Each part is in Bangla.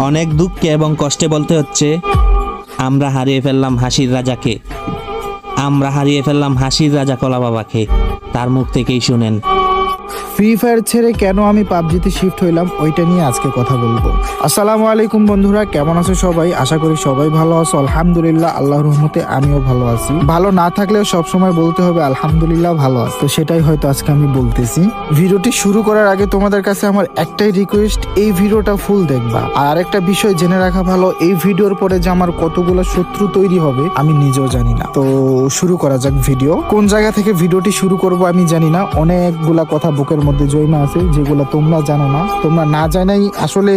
অনেক দুঃখে এবং কষ্টে বলতে হচ্ছে, আমরা হারিয়ে ফেললাম হাসির রাজাকে, আমরা হারিয়ে ফেললাম হাসির রাজা কলা বাবাকে। তার মুখ থেকেই শুনেন। ফ্রি ফায়ার ছেড়ে কেন আমি পাবজিতে শিফট হইলাম ওইটা নিয়ে আজকে কথা বলবো। আসসালামু আলাইকুম বন্ধুরা, কেমন আছো সবাই? আশা করি সবাই ভালো আছো। আলহামদুলিল্লাহ, আল্লাহর রহমতে আমিও ভালো আছি। ভালো না থাকলেও সবসময় বলতে হবে আলহামদুলিল্লাহ ভালো আছি, তো সেটাই হয়তো আজকে আমি বলতেছি। ভিডিওটি শুরু করার আগে তোমাদের কাছে আমার একটাই রিকোয়েস্ট, এই ভিডিওটা ফুল দেখবা। আর আরেকটা বিষয় জেনে রাখা ভালো, এই ভিডিওর পরে যে আমার কতগুলো শত্রু তৈরি হবে আমি নিজেও জানি না। তো শুরু করা যাক ভিডিও। কোন জায়গা থেকে ভিডিওটি শুরু করব আমি জানি না, অনেকগুলা কথা বুকের মধ্যে জয়মা আছে যেগুলো তোমরা জানো না। তোমরা না জানাই আসলে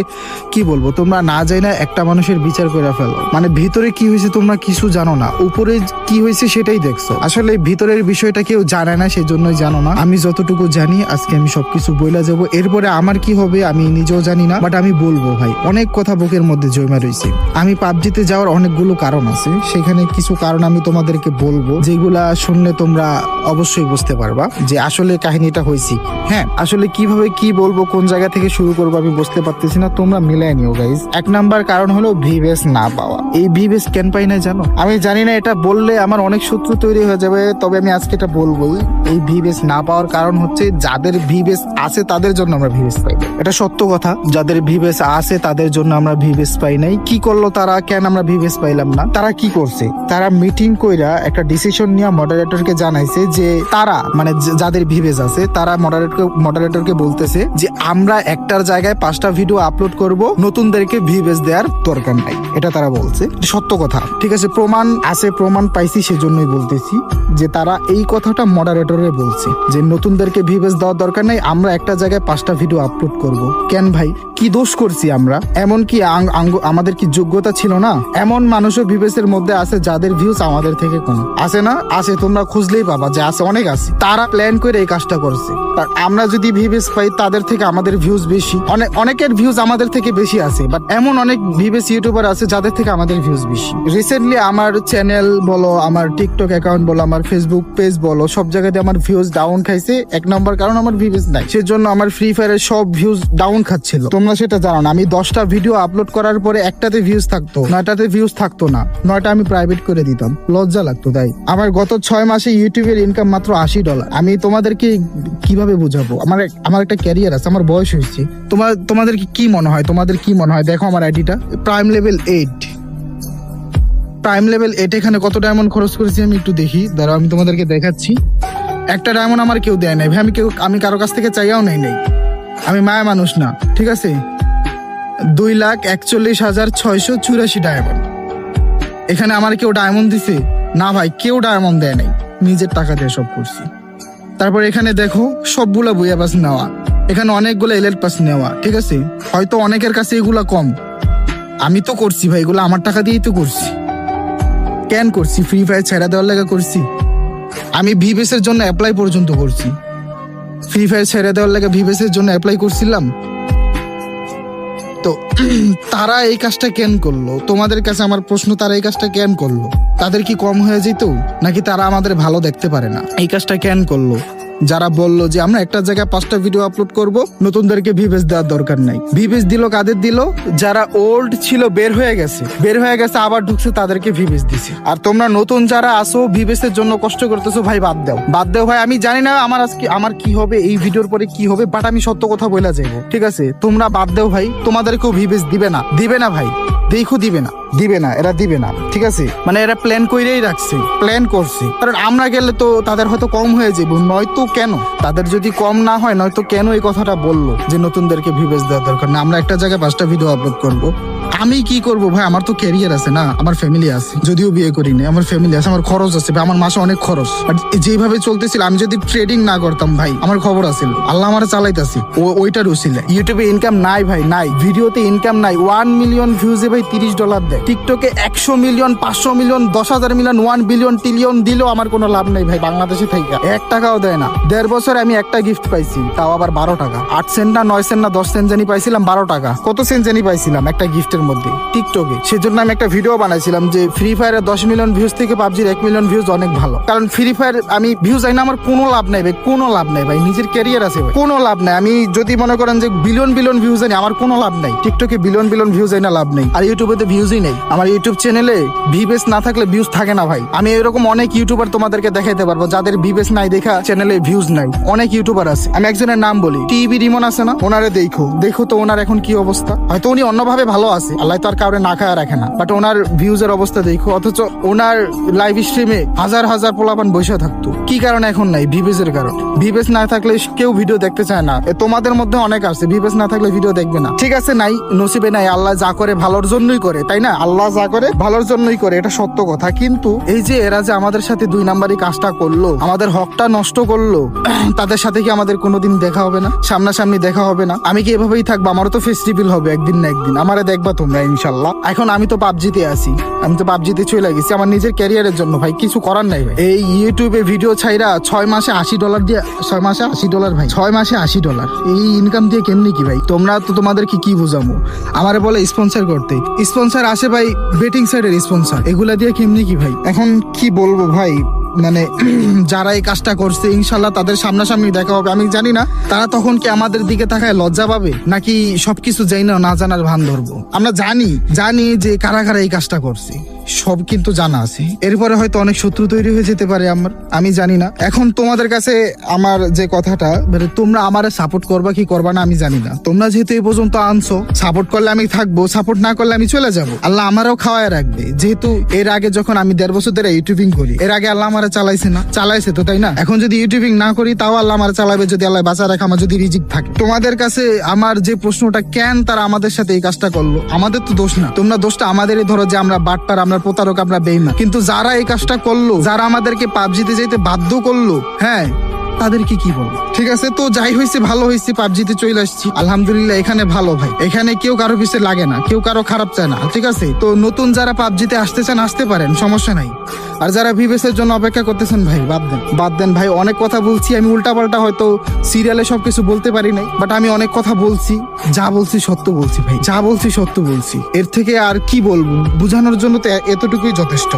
কি বলবো, তোমরা না জানা একটা মানুষের বিচার করে ফেলো। মানে ভিতরে কি হয়েছে তোমরা কিছু জানো না, উপরে কি হয়েছে সেটাই দেখছো। আসলে ভিতরের বিষয়টা কেউ জানে না, সেই জন্যই জানো না। আমি যতটুকু জানি আজকে আমি সবকিছু বইলা যাবো। এরপরে আমার কি হবে আমি নিজেও জানি না, বাট আমি বলবো ভাই, অনেক কথা বুকের মধ্যে জয়মা রয়েছে। আমি পাবজিতে যাওয়ার অনেকগুলো কারণ আছে, সেখানে কিছু কারণ আমি তোমাদেরকে বলবো, যেগুলা শুনলে তোমরা অবশ্যই বুঝতে পারবা যে আসলে কাহিনীটা হয়েছে। হ্যাঁ, আসলে কিভাবে কি বলবো, কোন জায়গা থেকে শুরু করবো আমি বুঝতে পারতেছি না, তোমরা মিলাই নিও গাইজ। এক নাম্বার কারণ হলো ভিবেস না পাওয়া। এই ভিবেস কেন পাই না জানো? আমি জানি না, এটা বললে আমার অনেক শত্রু তৈরি হয়ে যাবে, তবে আমি আজকে এটা বলবোই। এই ভিবেস না পাওয়ার কারণ হচ্ছে যাদের ভিবেস আছে তাদের জন্য আমরা ভিবেস পাই না। এটা সত্য কথা, যাদের ভিবেস আছে তাদের জন্য আমরা ভিবেস পাই নাই। কি করলো তারা, কেন আমরা ভিবেস পাইলাম না? তারা কি করছে, তারা মিটিং কইরা একটা ডিসিশন নিয়ে মডারেটরকে জানাইছে যে তারা মানে যাদের ভিবেস আছে তারা মডারেটরকে বলতেছে যে আমরা একটার জায়গায় 5টা ভিডিও আপলোড করব, নতুনদেরকে ভিউজ দেওয়ার দরকার নাই। এটা তারা বলছে, সত্য কথা। ঠিক আছে, প্রমাণ আছে, প্রমাণ পাইছি, সেজন্যই বলতেছি যে তারা এই কথাটা মডারেটরে বলছে যে নতুনদেরকে ভিউজ দেওয়ার দরকার নাই, আমরা একটা জায়গায় 5টা ভিডিও আপলোড করব। কেন ভাই, কি দোষ করছি আমরা? এমন কি আমাদের কি যোগ্যতা ছিল না? এমন মানুষও ভিউজের মধ্যে আছে যাদের ভিউজ আমাদের থেকে কম আছে না? আছে, তোমরা খুঁজলেই পাবা যে আছে, অনেক আছে। তারা প্ল্যান করে এই কাজটা করছে। আমরা যদি ভিউজ পাই তাদের থেকে আমাদের ভিউজ বেশি, অনেকের ভিউজ আমাদের থেকে বেশি আছে, বাট এমন অনেক ভিউজ ইউটিউবার আছে যাদের থেকে আমাদের ভিউজ বেশি। রিসেন্টলি আমার চ্যানেল বলো, আমার টিকটক অ্যাকাউন্ট বলো, আমার ফেসবুক পেজ বলো, সব জায়গাতে আমার ভিউজ ডাউন খাইছে। এক নম্বর কারণ আমার ভিউজ নাই, সেজন্য আমার ফ্রি ফায়ারের সব ভিউজ ডাউন খাচ্ছিল। তোমরা সেটা জানো না। আমি 10টা ভিডিও আপলোড করার পরে একটাতে ভিউজ থাকতো, 9টাতে ভিউজ থাকতো না, 9টা আমি প্রাইভেট করে দিতাম, লজ্জা লাগতো। তাই আমার গত 6 মাসে ইউটিউবের ইনকাম মাত্র $80। আমি তোমাদেরকে কিভাবে বুঝাবো? আমার একটা ক্যারিয়ার আছে, আমার বয়স হয়েছে। তোমাদের কি মনে হয়? তোমাদের কি মনে হয়? দেখো আমার আইডিটা প্রাইম লেভেল 8, প্রাইম লেভেল 8। এখানে কত ডায়মন্ড খরচ করেছি আমি একটু দেখি, দাঁড়াও আমি তোমাদেরকে দেখাচ্ছি। একটা ডায়মন্ড আমার কেউ দেয় নাই ভাই, আমি কারো কাছ থেকে চাইয়াও নাই। আমি মায়া মানুষ না, ঠিক আছে। 2,41,684 ডায়মন্ড। এখানে আমার কেউ ডায়মন্ড দিছে না ভাই, কেউ ডায়মন্ড দেয় নাই, নিজের টাকা দিয়ে সব করছি। তারপর এখানে দেখো সবগুলা বুয়া পাস নেওয়া, এখানে অনেকগুলো এলএল পাস নেওয়া, ঠিক আছে। হয়তো অনেকের কাছে এগুলা কম, আমি তো করছি ভাই, এগুলো আমার টাকা দিয়েই তো করছি। কেন করছি? ফ্রি ফায়ার ছেড়া দেওয়ার লাগা করছি। আমি ভিভেস এর জন্য অ্যাপ্লাই পর্যন্ত করছি। ফ্রি ফায়ার ছেড়ে দেওয়ার লাগা ভিভেস এর জন্য অ্যাপ্লাই করছিলাম। তো তারা এই কাজটা কেন করলো? তোমাদের কাছে আমার প্রশ্ন, তারা এই কাজটা কেন করলো? তাদের কি কম হয়ে যেত, নাকি তারা আমাদের ভালো দেখতে পারে না? এই কাজটা কেন করলো? যারা বললো যে আমরা একটা জায়গায় 5টা ভিডিও আপলোড করব, নতুনদেরকে ভিউজ দেওয়ার দরকার নাই। ভিউজ দিল কাদের দিল? যারা ওল্ড ছিল বের হয়ে গেছে আবার ঢুকছে, তাদেরকে ভিউজ দিছে। আর তোমরা নতুন যারা আসো ভিউজের জন্য কষ্ট করতেছো, ভাই বাদ দাও ভাই। আমি জানি না আমার কি হবে, এই ভিডিওর পরে কি হবে, বাট আমি সত্য কথা বলে যাবো, ঠিক আছে। তোমরা বাদ দাও ভাই, তোমাদেরকেও ভিউজ দিবে না ভাই, দেখো দিবে না, এরা দিবে না, ঠিক আছে। মানে এরা প্ল্যান কইরেই রাখছে, প্ল্যান করছে। কারণ আমরা গেলে তো তাদের হয়তো কম হয়ে যাবো, নয়তো কেন তাদের যদি কম না হয়, নয়তো কেন এই কথাটা বললো যে নতুনদেরকে ভিউজ দেওয়ার দরকার না, আমরা একটা জায়গায় 5টা ভিডিও আপলোড করব। আমি কি করব ভাই? আমার তো ক্যারিয়ার আছে না, আমার ফ্যামিলি আছে, যদিও বিয়ে করিনি, আমার ফ্যামিলি আছে, আমার খরচ আছে, আমার মাসে অনেক খরচ। বাট যেভাবে চলতেছিল, আমি যদি ট্রেডিং না করতাম ভাই, আমার খবর আছে, আল্লাহ আমার চালাইতাছি, ওইটার উসিলে। ইউটিউবে ইনকাম নাই ভাই, নাই। ভিডিওতে ইনকাম নাই। 1 মিলিয়ন ভিউজে ভাই $30 দেয়। টিকটকে 100 million, 500 million, 10,000 million, 1 billion, trillion দিলেও আমার কোনো লাভ নাই ভাই, বাংলাদেশে থেকে 1 টাকাও দেয় না। 1.5 বছর আমি একটা গিফট পাইছি, তাও আবার 12 টাকা। 8 সেন্ট না 9 সেন্ট না 10 সেন্ট জানি পাইছিলাম, 12 টাকা। কত সেন্ট জানি পাইছিলাম একটা গিফটের মধ্যে টিকটকে। সেজন্য আমি একটা ভিডিও বানাইছিলাম যে ফ্রি ফায়ারের 10 মিলিয়ন ভিউজ থেকে পাবজির 1 মিলিয়ন ভিউজ অনেক ভালো। কারণ ফ্রি ফায়ার আমি ভিউজ আই না, আমার কোনো লাভ নাই ভাই, কোনো লাভ নাই ভাই, নিজের ক্যারিয়ার আছে ভাই, কোনো লাভ নাই। আমি যদি মনে করেন যে বিলিয়ন বিলিয়ন ভিউজ আনি, আমার কোনো লাভ নাই। টিকটকে বিলিয়ন বিলিয়ন ভিউজ আই না, লাভ নেই। আর ইউটিউবে তো ভিউজই নেই। আমার ইউটিউব চ্যানেলে ভিউজ না থাকলে ভিউজ থাকে না ভাই। আমি এরকম অনেক ইউটিউবার তোমাদেরকে দেখাইতে পারবো যাদের ভিউজ নাই দেখা চ্যানেলে ভিউজ নাই। অনেক ইউটিউবার আছে। আমি একজনের নাম বলি, টিভি রিমন আছে না, ওনারে দেখো তো ওনার এখন কি অবস্থা। হয়তো উনি অন্যভাবে ভালো আছে, আল্লাহ তো আর কাউরে না খায় রাখে না, বাট ওনার ভিউজের অবস্থা দেখো। অথচ ওনার লাইভ স্ট্রিমে হাজার হাজার পোলাপান বসে থাকতো। কি কারণে এখন নাই? ভিউজের কারণ। ভিউজ না থাকলে কেউ ভিডিও দেখতে চায় না। তোমাদের মধ্যে অনেক আছে ভিউজ না থাকলে ভিডিও দেখবে না। ঠিক আছে, নাই নসিবে নাই, আল্লাহ যা করে ভালোর জন্যই করে, তাই না? আল্লাহ যা করে ভালোর জন্যই করে, এটা সত্য কথা। কিন্তু এই যে এরা যে আমাদের সাথে 2 নাম্বারই কাজটা করলো, আমাদের হকটা নষ্ট করলো, তাদের সাথে কি আমাদের কোনোদিন দেখা হবে না? সামনাসামনি দেখা হবে না? আমি কি এভাবেই থাকবো? আমারও তো ফেস রিভিল হবে একদিন না একদিন, আমারে দেখবা তোমরা ইনশাল্লাহ। এখন আমি তো পাবজিতে আছি, আমি তো পাবজিতে চলে গেছি আমার নিজের ক্যারিয়ারের জন্য ভাই, কিছু করার নাই ভাই। এই ইউটিউবে ভিডিও ছাইরা 6 মাসে $80 দিয়ে, 6 মাসে $80 ভাই, 6 মাসে $80, এই ইনকাম দিয়ে কেমনি কি ভাই? তোমরা তো তোমাদেরকে কি বুঝামো? আমারে বলে স্পন্সর করতে, স্পন্সর আসে ভাই বেটিং সাইডের স্পন্সর, এগুলা দিয়ে কেমনি কি ভাই? এখন কি বলবো ভাই, মানে যারা এই কাজটা করছে ইনশাল্লাহ তাদের সামনাসামনি দেখা হবে। আমি জানি না তারা তখন কি আমাদের দিকে তাকায় লজ্জা পাবে, নাকি সবকিছু যাই না জানার ভান ধরবো। আমরা জানি যে কারা কারা এই কাজটা করছে, সব কিন্তু জানা আছে। এরপরে হয়তো অনেক শত্রু তৈরি হয়ে যেতে পারে আমার, আমি জানি না। এখন তোমাদের কাছে আমার যে কথাটা, মানে তোমরা আমারে সাপোর্ট করবা কি করবা না আমি জানি না। তোমরা যেহেতু এই পর্যন্ত আনছো, সাপোর্ট করলে আমি থাকবো, সাপোর্ট না করলে আমি চলে যাব। আল্লাহ আমারও খাওয়ায় রাখবে। যেহেতু এর আগে যখন আমি 1.5 বছর ধরে ইউটিউবিং করি, এর আগে আল্লাহ আমারে চালাইছে না? চালাইছে তো, তাই না? এখন যদি ইউটিউবিং না করি তাও আল্লাহ আমারে চালাবে, যদি আল্লাহ বাঁচা রাখে, আমার যদি রিজিক থাকে। তোমাদের কাছে আমার যে প্রশ্নটা, কেন তারা আমাদের সাথে এই কাজটা করলো? আমাদের তো দোষ না, তোমরা দোষটা আমাদেরই ধরো যে আমরা বাটপার, আমরা প্রতারক, আমরা বেঈমান। কিন্তু যারা এই কাজটা করলো, যারা আমাদেরকে পাবজিতে যেতে বাধ্য করলো, হ্যাঁ তাদেরকে কি বলবো? ঠিক আছে, তো যাই হয়েছে ভালো হয়েছে, পাবজিতে চলে আসছি আলহামদুলিল্লাহ। এখানে ভালো ভাই, এখানে কেউ কারো পিছে লাগে না, কেউ কারো খারাপ চায় না। ঠিক আছে, তো নতুন যারা পাবজিতে আসতে চান আসতে পারেন, সমস্যা নাই। আর যারা ভিভেসের জন্য অপেক্ষা করতেছেন ভাই, বাদ দেন ভাই। অনেক কথা বলছি আমি, উল্টাপাল্টা হয়তো সিরিয়ালে সবকিছু বলতে পারি নাই, বাট আমি অনেক কথা বলছি। যা বলছি সত্য বলছি ভাই, যা বলছি সত্য বলছি। এর থেকে আর কি বলবো? বোঝানোর জন্য তো এতটুকুই যথেষ্ট।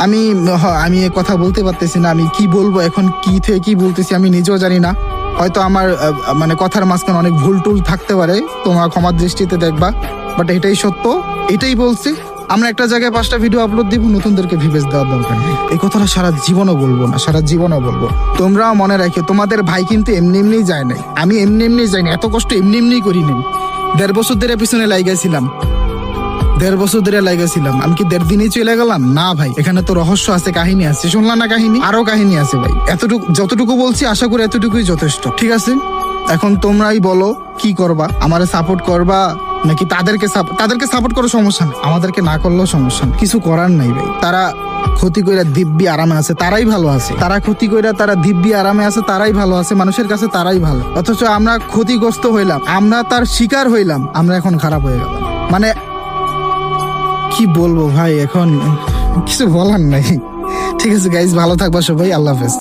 আমি এ কথা বলতে পারতেছি না, আমি কি বলবো এখন, কি থেকে কি বলতেছি আমি নিজেও জানি না। হয়তো আমার মানে কথার মাঝখানে অনেক ভুল টুল থাকতে পারে, তোমরা ক্ষমার দৃষ্টিতে দেখবা, বাট এটাই সত্য, এটাই বলছি। আমরা একটা জায়গায় 5টা ভিডিও আপলোড দিব, নতুনদেরকে ভিউজ দেওয়ার দরকার নেই। এই কথাটা সারা জীবনও বলবো না, সারা জীবনও বলবো। তোমরাও মনে রাখো, তোমাদের ভাই কিন্তু এমনি এমনি যায় নাই, আমি এমনি যাইনি, এত কষ্ট এমনি করি নাই। 1.5 বছর ধরে পিছনে লাগাইছিলাম, 1.5 বছর ধরে লাগাইছিলাম। আমি কি 1.5 দিনেই চলে গেলাম? না ভাই, এখানে তো রহস্য আছে, কাহিনী আছে। শুনলাম না কাহিনী? আরো কাহিনী আছে ভাই। যতটুকু বলছি আশা করি এতটুকুই যথেষ্ট। ঠিক আছে, এখন তোমরাই বলো কি করবা? আমারে সাপোর্ট করবা নাকি তাদেরকে সাপোর্ট করো? সমস্যা নেই, আমাদেরকে না করলেও সমস্যা নেই, কিছু করার নাই ভাই। তারা ক্ষতি কইরা দিব্যি আরামে আছে, তারাই ভালো আছে। তারা ক্ষতি কইরা তারা দিব্যি আরামে আছে, তারাই ভালো আছে, মানুষের কাছে তারাই ভালো। অথচ আমরা ক্ষতিগ্রস্ত হইলাম, আমরা তার শিকার হইলাম, আমরা এখন খারাপ হয়ে গেলাম। মানে কি বলবো ভাই, এখন কিছু বলার নাই। ঠিক আছে গাইজ, ভালো থাকবা সবাই, আল্লাহ হাফেজ।